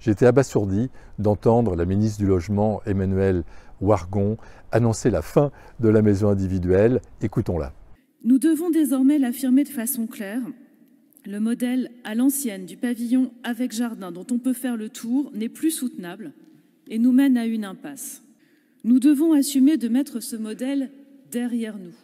J'étais abasourdi d'entendre la ministre du Logement, Emmanuelle Wargon, annoncer la fin de la maison individuelle. Écoutons-la. Nous devons désormais l'affirmer de façon claire. Le modèle à l'ancienne du pavillon avec jardin dont on peut faire le tour n'est plus soutenable et nous mène à une impasse. Nous devons assumer de mettre ce modèle derrière nous.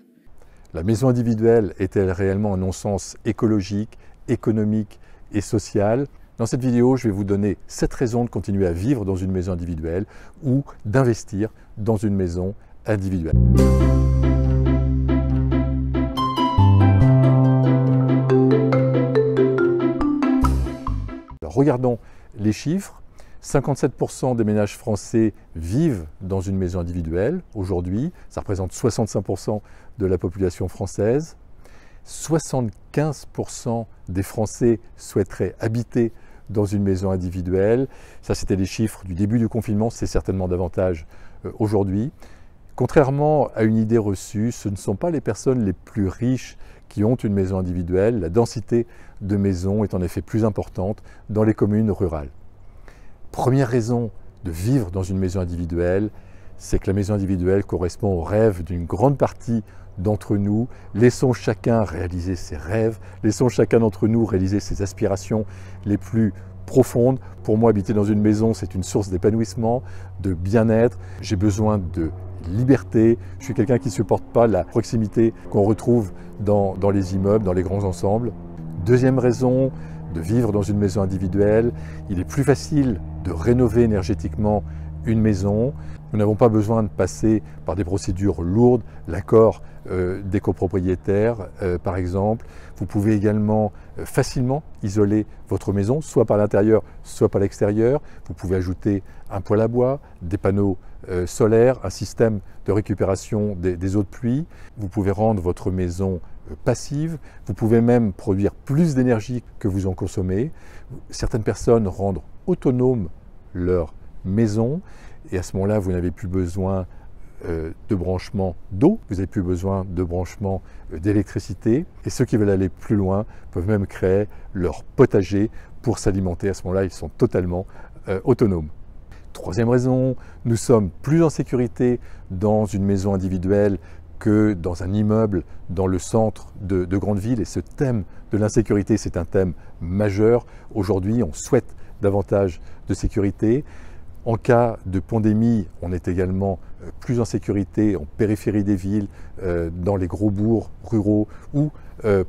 La maison individuelle est-elle réellement un non-sens écologique, économique et social ? Dans cette vidéo, je vais vous donner 7 raisons de continuer à vivre dans une maison individuelle ou d'investir dans une maison individuelle. Alors, regardons les chiffres. 57% des ménages français vivent dans une maison individuelle aujourd'hui. Ça représente 65% de la population française. 75% des Français souhaiteraient habiter dans une maison individuelle. Ça, c'était les chiffres du début du confinement. C'est certainement davantage aujourd'hui. Contrairement à une idée reçue, ce ne sont pas les personnes les plus riches qui ont une maison individuelle. La densité de maisons est en effet plus importante dans les communes rurales. Première raison de vivre dans une maison individuelle, c'est que la maison individuelle correspond au rêve d'une grande partie d'entre nous. Laissons chacun réaliser ses rêves, laissons chacun d'entre nous réaliser ses aspirations les plus profondes. Pour moi, habiter dans une maison, c'est une source d'épanouissement, de bien-être. J'ai besoin de liberté. Je suis quelqu'un qui ne supporte pas la proximité qu'on retrouve dans les immeubles, dans les grands ensembles. Deuxième raison de vivre dans une maison individuelle, il est plus facile de rénover énergétiquement une maison. Nous n'avons pas besoin de passer par des procédures lourdes, l'accord des copropriétaires par exemple. Vous pouvez également facilement isoler votre maison, soit par l'intérieur, soit par l'extérieur. Vous pouvez ajouter un poêle à bois, des panneaux solaires, un système de récupération des eaux de pluie. Vous pouvez rendre votre maison passive. Vous pouvez même produire plus d'énergie que vous en consommez. Certaines personnes rendent autonome leur maison et à ce moment-là, vous n'avez plus besoin de branchement d'eau, vous n'avez plus besoin de branchement d'électricité. Et ceux qui veulent aller plus loin peuvent même créer leur potager pour s'alimenter. À ce moment-là, ils sont totalement autonomes. Troisième raison, nous sommes plus en sécurité dans une maison individuelle que dans un immeuble dans le centre de grandes villes. Et ce thème de l'insécurité, c'est un thème majeur. Aujourd'hui, on souhaite davantage de sécurité. En cas de pandémie, on est également plus en sécurité en périphérie des villes, dans les gros bourgs ruraux ou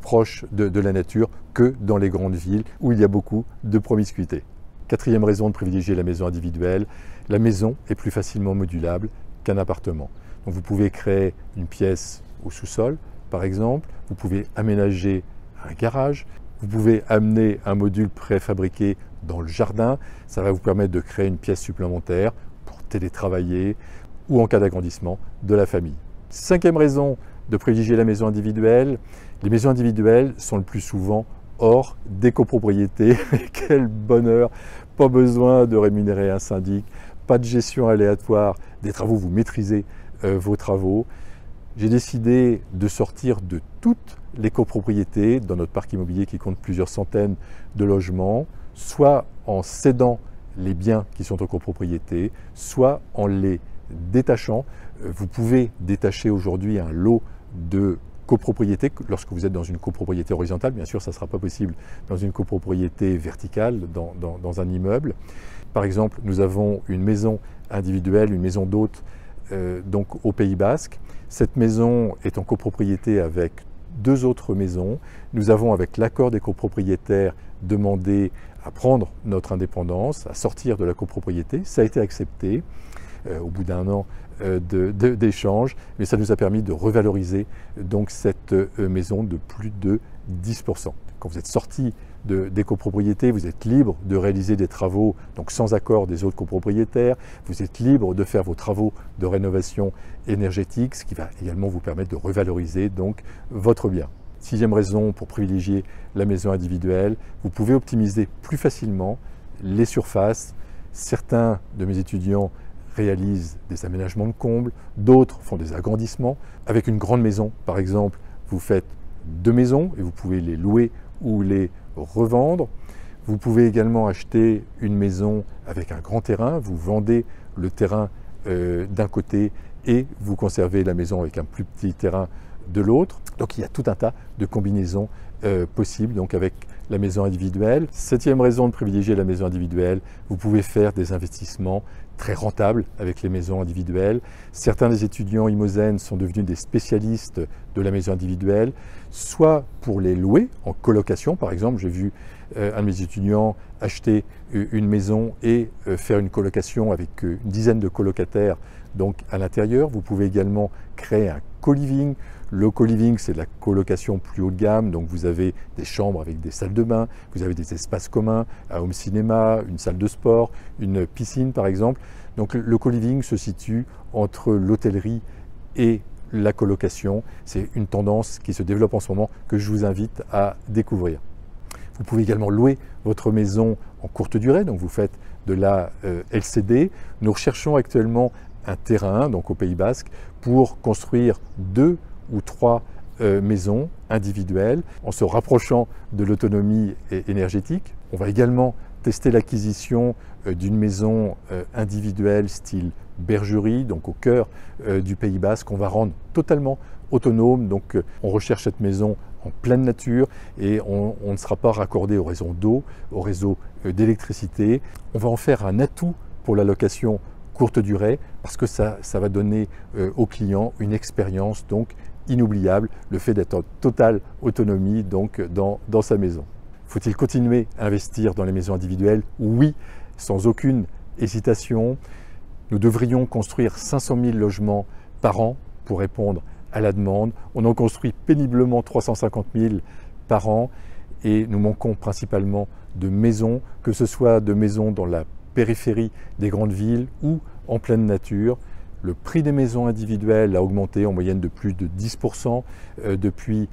proches de la nature que dans les grandes villes où il y a beaucoup de promiscuité. Quatrième raison de privilégier la maison individuelle, la maison est plus facilement modulable qu'un appartement. Donc vous pouvez créer une pièce au sous-sol, par exemple, vous pouvez aménager un garage, vous pouvez amener un module préfabriqué dans le jardin, ça va vous permettre de créer une pièce supplémentaire pour télétravailler ou en cas d'agrandissement de la famille. Cinquième raison de privilégier la maison individuelle, les maisons individuelles sont le plus souvent hors des copropriétés. Quel bonheur! Pas besoin de rémunérer un syndic, pas de gestion aléatoire des travaux, vous maîtrisez vos travaux. J'ai décidé de sortir de toutes les copropriétés dans notre parc immobilier qui compte plusieurs centaines de logements, soit en cédant les biens qui sont en copropriété, soit en les détachant. Vous pouvez détacher aujourd'hui un lot de copropriété lorsque vous êtes dans une copropriété horizontale. Bien sûr, ça ne sera pas possible dans une copropriété verticale, dans un immeuble. Par exemple, nous avons une maison individuelle, une maison d'hôte donc au Pays Basque. Cette maison est en copropriété avec 2 autres maisons. Nous avons, avec l'accord des copropriétaires, demandé à prendre notre indépendance, à sortir de la copropriété. Ça a été accepté au bout d'1 an d'échange, mais ça nous a permis de revaloriser donc cette maison de plus de 10%. Quand vous êtes sorti des copropriétés, vous êtes libre de réaliser des travaux donc sans accord des autres copropriétaires, vous êtes libre de faire vos travaux de rénovation énergétique, ce qui va également vous permettre de revaloriser donc votre bien. Sixième raison pour privilégier la maison individuelle, vous pouvez optimiser plus facilement les surfaces. Certains de mes étudiants réalisent des aménagements de combles, d'autres font des agrandissements. Avec une grande maison, par exemple, vous faites 2 maisons et vous pouvez les louer ou les revendre. Vous pouvez également acheter une maison avec un grand terrain, vous vendez le terrain d'un côté et vous conservez la maison avec un plus petit terrain de l'autre. Donc il y a tout un tas de combinaisons possibles donc avec la maison individuelle. 7e raison de privilégier la maison individuelle, vous pouvez faire des investissements très rentables avec les maisons individuelles. Certains des étudiants Imosen sont devenus des spécialistes de la maison individuelle, soit pour les louer en colocation. Par exemple, j'ai vu un de mes étudiants acheter une maison et faire une colocation avec une dizaine de colocataires donc à l'intérieur. Vous pouvez également créer un co-living. Le co-living, c'est de la colocation plus haut de gamme, donc vous avez des chambres avec des salles de bain, vous avez des espaces communs, un home cinéma, une salle de sport, une piscine par exemple. Donc le co-living se situe entre l'hôtellerie et la colocation. C'est une tendance qui se développe en ce moment que je vous invite à découvrir. Vous pouvez également louer votre maison en courte durée, donc vous faites de la LCD. Nous recherchons actuellement un terrain, donc au Pays Basque, pour construire 2 ou 3 maisons individuelles en se rapprochant de l'autonomie énergétique. On va également tester l'acquisition d'une maison individuelle style bergerie, donc au cœur du Pays Basque. On va rendre totalement autonome, donc on recherche cette maison en pleine nature et on ne sera pas raccordé au réseau d'eau, au réseau d'électricité. On va en faire un atout pour la location courte durée parce que ça va donner aux clients une expérience donc inoubliable, le fait d'être en totale autonomie donc dans sa maison. Faut-il continuer à investir dans les maisons individuelles? Oui, sans aucune hésitation. Nous devrions construire 500 000 logements par an pour répondre à la demande. On en construit péniblement 350 000 par an et nous manquons principalement de maisons, que ce soit de maisons dans la périphérie des grandes villes ou en pleine nature. Le prix des maisons individuelles a augmenté en moyenne de plus de 10% depuis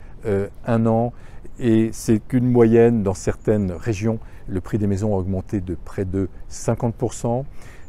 un an et c'est qu'une moyenne dans certaines régions. Le prix des maisons a augmenté de près de 50%.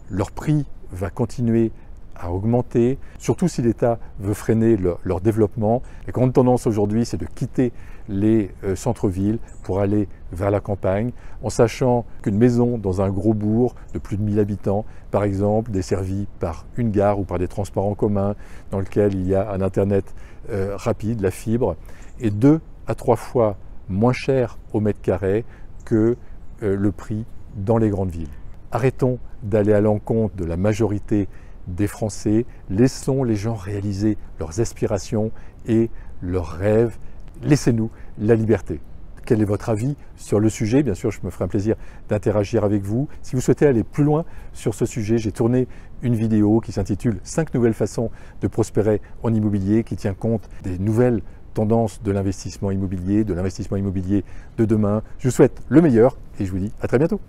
Leur prix va continuer à augmenter, surtout si l'État veut freiner leur développement. La grande tendance aujourd'hui, c'est de quitter les centres-villes pour aller vers la campagne, en sachant qu'une maison dans un gros bourg de plus de 1000 habitants, par exemple, desservie par une gare ou par des transports en commun, dans lequel il y a un Internet rapide, la fibre, est 2 à 3 fois moins cher au mètre carré que le prix dans les grandes villes. Arrêtons d'aller à l'encontre de la majorité des Français, laissons les gens réaliser leurs aspirations et leurs rêves, laissez-nous la liberté. Quel est votre avis sur le sujet? Bien sûr, je me ferai un plaisir d'interagir avec vous. Si vous souhaitez aller plus loin sur ce sujet, j'ai tourné une vidéo qui s'intitule 5 nouvelles façons de prospérer en immobilier, qui tient compte des nouvelles tendances de l'investissement immobilier de demain. Je vous souhaite le meilleur et je vous dis à très bientôt.